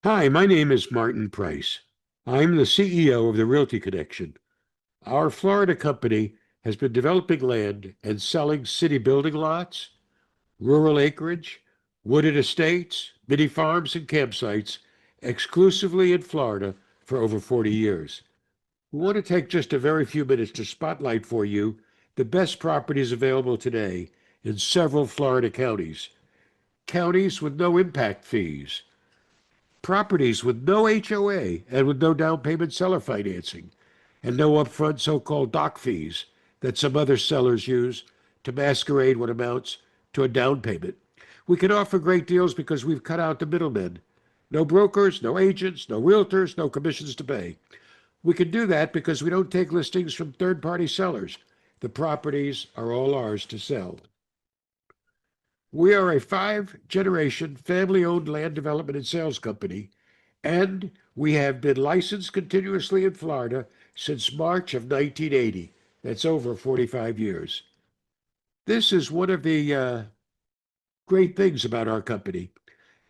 Hi, my name is Martin Price. I'm the CEO of the Realty Connexion. Our Florida company has been developing land and selling city building lots, rural acreage, wooded estates, mini farms, and campsites exclusively in Florida for over 40 years. We want to take just a very few minutes to spotlight for you the best properties available today in several Florida counties. Counties with no impact fees, properties with no HOA and with no down payment seller financing, and no upfront so-called dock fees that some other sellers use to masquerade what amounts to a down payment. We can offer great deals because we've cut out the middlemen. No brokers, no agents, no realtors, no commissions to pay. We can do that because we don't take listings from third-party sellers. The properties are all ours to sell. We are a five-generation family-owned land development and sales company, and we have been licensed continuously in Florida since March of 1980. That's over 45 years. This is one of the great things about our company.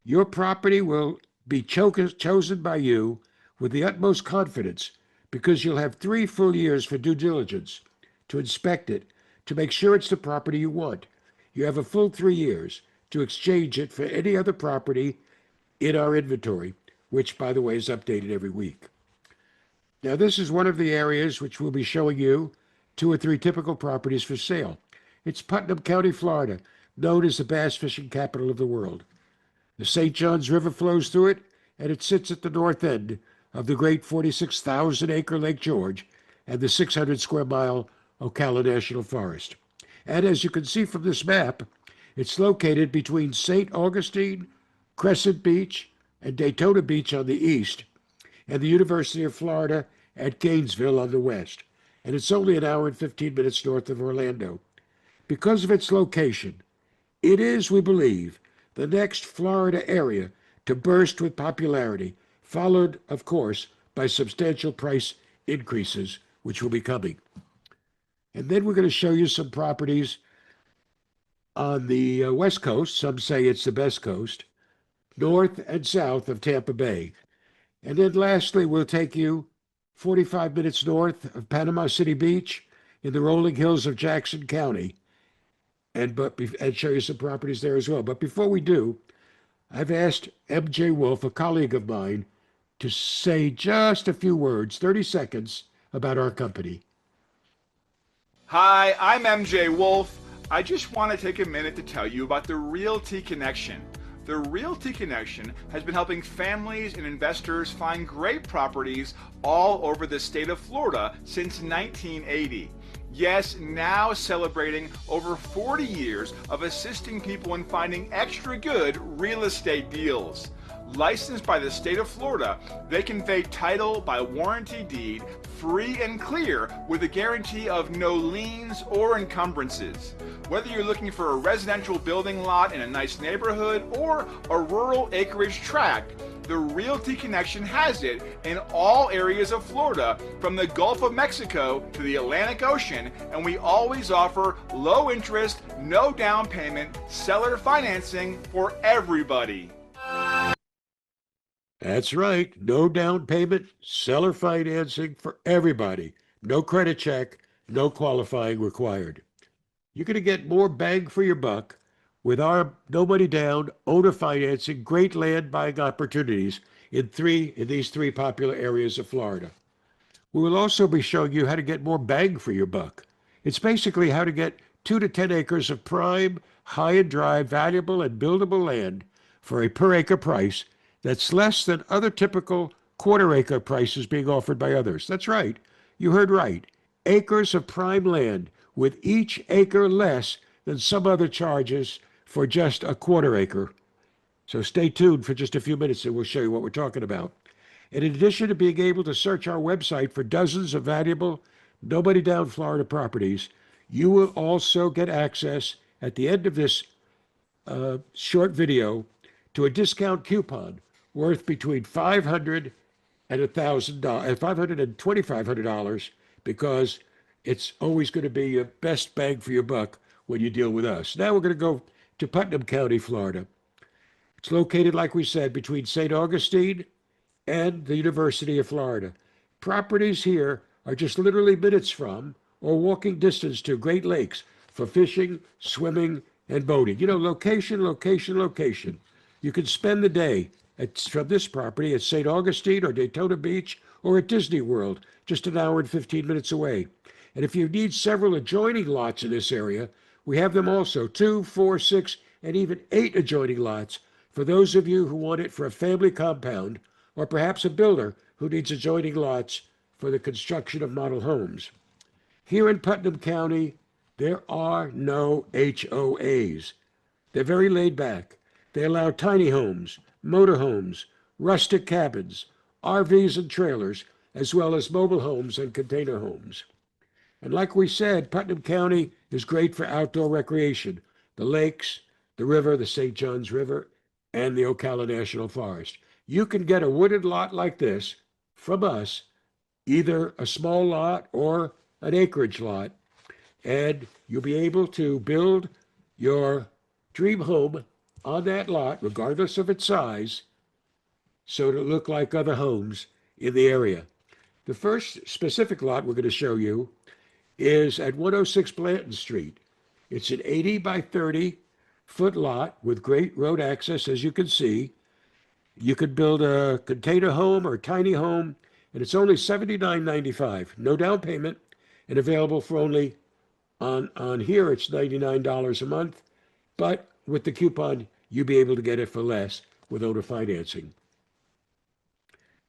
Your property will be chosen by you with the utmost confidence because you'll have 3 full years for due diligence to inspect it, to make sure it's the property you want. You have a full 3 years to exchange it for any other property in our inventory, which, by the way, is updated every week. Now, this is one of the areas which we'll be showing you 2 or 3 typical properties for sale. It's Putnam County, Florida, known as the bass fishing capital of the world. The St. Johns River flows through it, and it sits at the north end of the great 46,000-acre Lake George and the 600-square-mile Ocala National Forest. And as you can see from this map, it's located between St. Augustine, Crescent Beach, and Daytona Beach on the east, and the University of Florida at Gainesville on the west. And it's only an hour and 15 minutes north of Orlando. Because of its location, it is, we believe, the next Florida area to burst with popularity, followed, of course, by substantial price increases, which will be coming. And then we're going to show you some properties on the West Coast. Some say it's the best coast, north and south of Tampa Bay. And then lastly, we'll take you 45 minutes north of Panama City Beach in the rolling hills of Jackson County and show you some properties there as well. But before we do, I've asked MJ Wolf, a colleague of mine, to say just a few words, 30 seconds, about our company. Hi, I'm MJ Wolf. I just want to take a minute to tell you about the Realty Connection. The Realty Connection has been helping families and investors find great properties all over the state of Florida since 1980. Yes, now celebrating over 40 years of assisting people in finding extra good real estate deals. Licensed by the state of Florida, they convey title by warranty deed, free and clear, with a guarantee of no liens or encumbrances. Whether you're looking for a residential building lot in a nice neighborhood or a rural acreage tract, the Realty Connection has it in all areas of Florida, from the Gulf of Mexico to the Atlantic Ocean, and we always offer low interest, no down payment, seller financing for everybody. That's right. No down payment, seller financing for everybody. No credit check, no qualifying required. You're going to get more bang for your buck with our no money down, owner financing, great land buying opportunities in these 3 popular areas of Florida. We will also be showing you how to get more bang for your buck. It's basically how to get 2 to 10 acres of prime, high and dry, valuable and buildable land for a per acre price that's less than other typical quarter-acre prices being offered by others. That's right. You heard right. Acres of prime land with each acre less than some other charges for just a quarter acre. So stay tuned for just a few minutes and we'll show you what we're talking about. And in addition to being able to search our website for dozens of valuable, nobody down Florida properties, you will also get access at the end of this short video to a discount coupon worth between $500 and $1,000, $500 and $2,500, because it's always going to be your best bang for your buck when you deal with us. Now we're going to go to Putnam County, Florida. It's located, like we said, between St. Augustine and the University of Florida. Properties here are just literally minutes from or walking distance to Great Lakes for fishing, swimming, and boating. You know, location, location, location. You can spend the day from this property at St. Augustine or Daytona Beach or at Disney World, just an hour and 15 minutes away. And if you need several adjoining lots in this area, we have them also 2, 4, 6, and even 8 adjoining lots for those of you who want it for a family compound or perhaps a builder who needs adjoining lots for the construction of model homes. Here in Putnam County, there are no HOAs. They're very laid back. They allow tiny homes, motorhomes, rustic cabins, RVs and trailers, as well as mobile homes and container homes. And like we said, Putnam County is great for outdoor recreation. The lakes, the river, the St. Johns River, and the Ocala National Forest. You can get a wooded lot like this from us, either a small lot or an acreage lot, and you'll be able to build your dream home on that lot, regardless of its size, so it'll look like other homes in the area. The first specific lot we're going to show you is at 106 Blanton Street. It's an 80 by 30 foot lot with great road access, as you can see. You could build a container home or a tiny home, and it's only $79.95. No down payment, and available for only, on here, it's $99 a month. But with the coupon, you'll be able to get it for less with owner financing.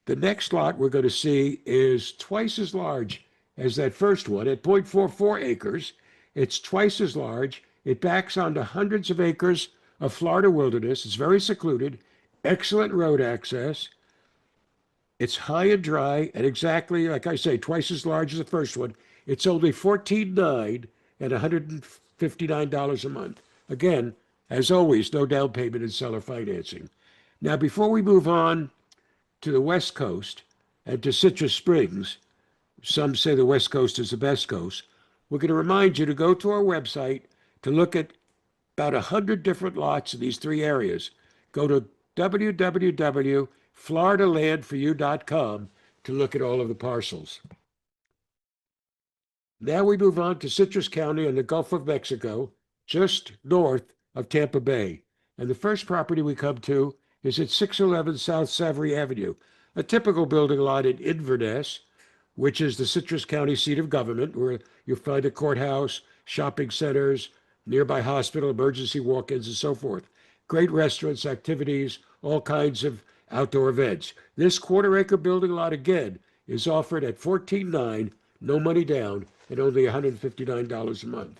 The next lot we're going to see is twice as large as that first one at 0.44 acres. It's twice as large. It backs onto hundreds of acres of Florida wilderness. It's very secluded, excellent road access. It's high and dry, and exactly, like I say, twice as large as the first one. It's only $14.9 and $159 a month. Again, as always, no down payment and seller financing. Now, before we move on to the West Coast and to Citrus Springs, some say the West Coast is the best coast, we're going to remind you to go to our website to look at about 100 different lots in these three areas. Go to www.floridalandforyou.com to look at all of the parcels. Now we move on to Citrus County in the Gulf of Mexico, just north of Tampa Bay. And the first property we come to is at 611 South Savory Avenue, a typical building lot in Inverness, which is the Citrus County seat of government, where you'll find a courthouse, shopping centers, nearby hospital, emergency walk-ins, and so forth. Great restaurants, activities, all kinds of outdoor events. This quarter-acre building lot, again, is offered at $14.9, no money down, and only $159 a month.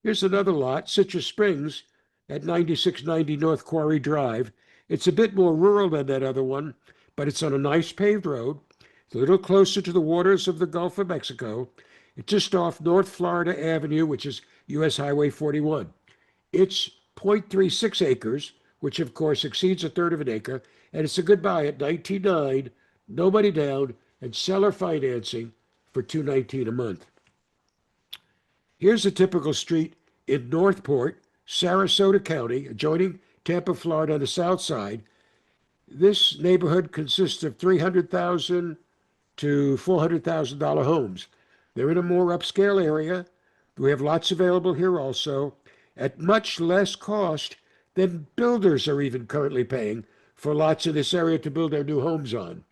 Here's another lot, Citrus Springs, at 9690 North Quarry Drive. It's a bit more rural than that other one, but it's on a nice paved road. It's a little closer to the waters of the Gulf of Mexico. It's just off North Florida Avenue, which is US Highway 41. It's 0.36 acres, which of course exceeds a third of an acre, and it's a good buy at $19.9, no money down, and seller financing for $219 a month. Here's a typical street in Northport, Sarasota County, adjoining Tampa, Florida on the south side. This neighborhood consists of $300,000 to $400,000 homes. They're in a more upscale area. We have lots available here also at much less cost than builders are even currently paying for lots in this area to build their new homes on.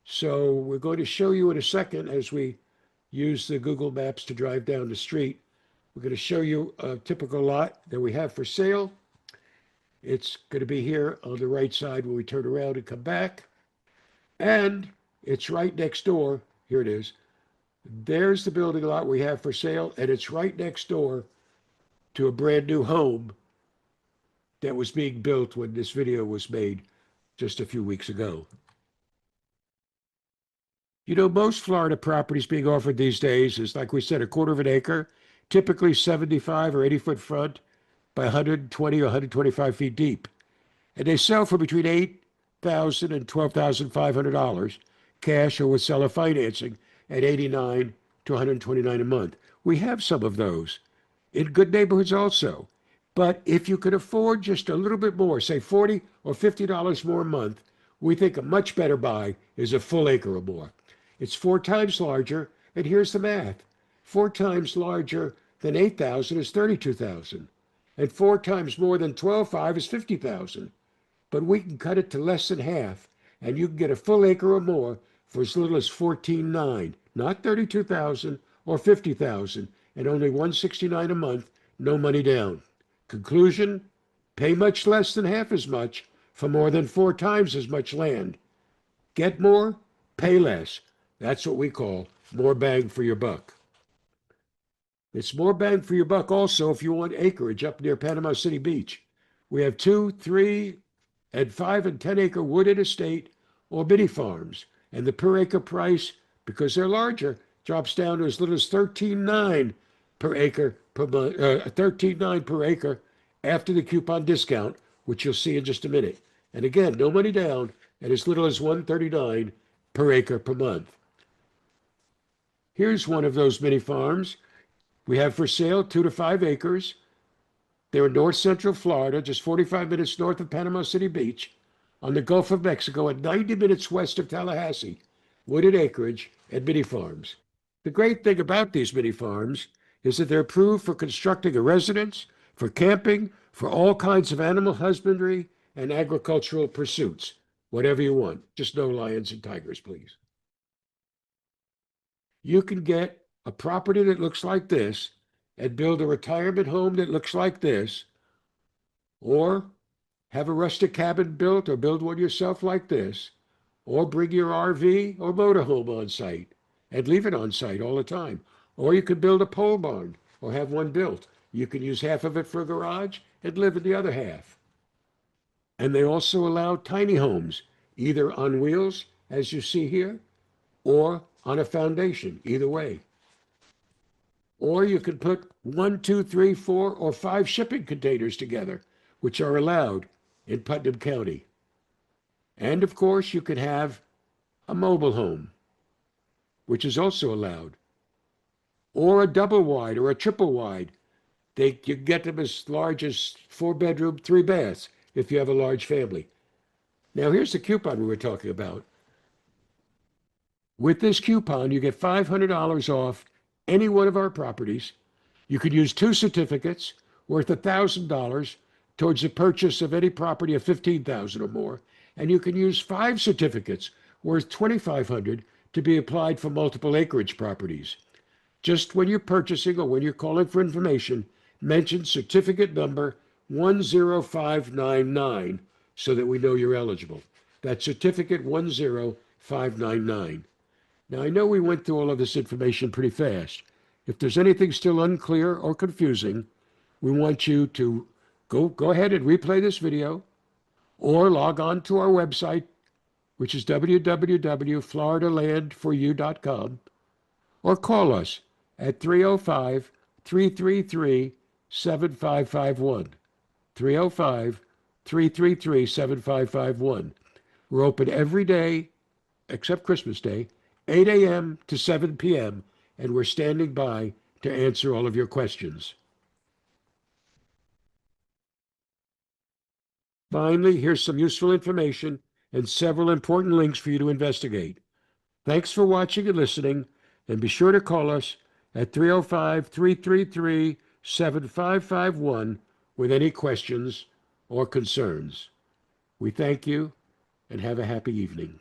So we're going to show you in a second, as we use the Google Maps to drive down the street. We're going to show you a typical lot that we have for sale. It's going to be here on the right side when we turn around and come back. And it's right next door. Here it is. There's the building lot we have for sale, and it's right next door to a brand new home that was being built when this video was made just a few weeks ago. You know, most Florida properties being offered these days is, like we said, a quarter of an acre, typically 75 or 80 foot front by 120 or 125 feet deep. And they sell for between $8,000 and $12,500 cash or with seller financing at $89 to $129 a month. We have some of those in good neighborhoods also, But if you could afford just a little bit more, say $40 or $50 more a month, we think a much better buy is a full acre or more. It's 4 times larger, and here's the math. 4 times larger than 8,000 is 32,000, and 4 times more than 12.5 is 50,000. But we can cut it to less than half, and you can get a full acre or more for as little as 14.9, not 32,000 or 50,000, and only 169 a month, no money down. Conclusion, pay much less than half as much for more than 4 times as much land. Get more, pay less. That's what we call more bang for your buck. It's more bang for your buck also if you want acreage up near Panama City Beach. We have 2, 3, and 5 and 10 acre wooded estate or mini farms, and the per acre price, because they're larger, drops down to as little as 13.9 per acre per month, 13.9 per acre after the coupon discount, which you'll see in just a minute. And again, no money down, and as little as 139 per acre per month. Here's one of those mini farms we have for sale, 2 to 5 acres. They're in north central Florida, just 45 minutes north of Panama City Beach, on the Gulf of Mexico, and 90 minutes west of Tallahassee. Wooded acreage and mini farms. The great thing about these mini farms is that they're approved for constructing a residence, for camping, for all kinds of animal husbandry and agricultural pursuits. Whatever you want, just no lions and tigers, please. You can get a property that looks like this and build a retirement home that looks like this, or have a rustic cabin built or build one yourself like this, or bring your RV or motorhome on site and leave it on site all the time. Or you could build a pole barn or have one built. You can use half of it for a garage and live in the other half. And they also allow tiny homes, either on wheels, as you see here, or on a foundation, either way. Or you could put 1, 2, 3, 4, or 5 shipping containers together, which are allowed in Putnam County. And of course, you could have a mobile home, which is also allowed, or a double wide or a triple wide. You can get them as large as 4-bedroom, 3 baths if you have a large family. Now, here's the coupon we were talking about. With this coupon, you get $500 off any one of our properties. You could use 2 certificates worth $1,000 towards the purchase of any property of $15,000 or more, and you can use 5 certificates worth $2,500 to be applied for multiple acreage properties. Just when you're purchasing or when you're calling for information, mention certificate number 10599 so that we know you're eligible. That's certificate 10599. Now, I know we went through all of this information pretty fast. If there's anything still unclear or confusing, we want you to go ahead and replay this video or log on to our website, which is www.floridalandforyou.com, or call us at 305-333-7551. 305-333-7551. We're open every day, except Christmas Day, 8 a.m. to 7 p.m., and we're standing by to answer all of your questions. Finally, here's some useful information and several important links for you to investigate. Thanks for watching and listening, and be sure to call us at 305-333-7551 with any questions or concerns. We thank you and have a happy evening.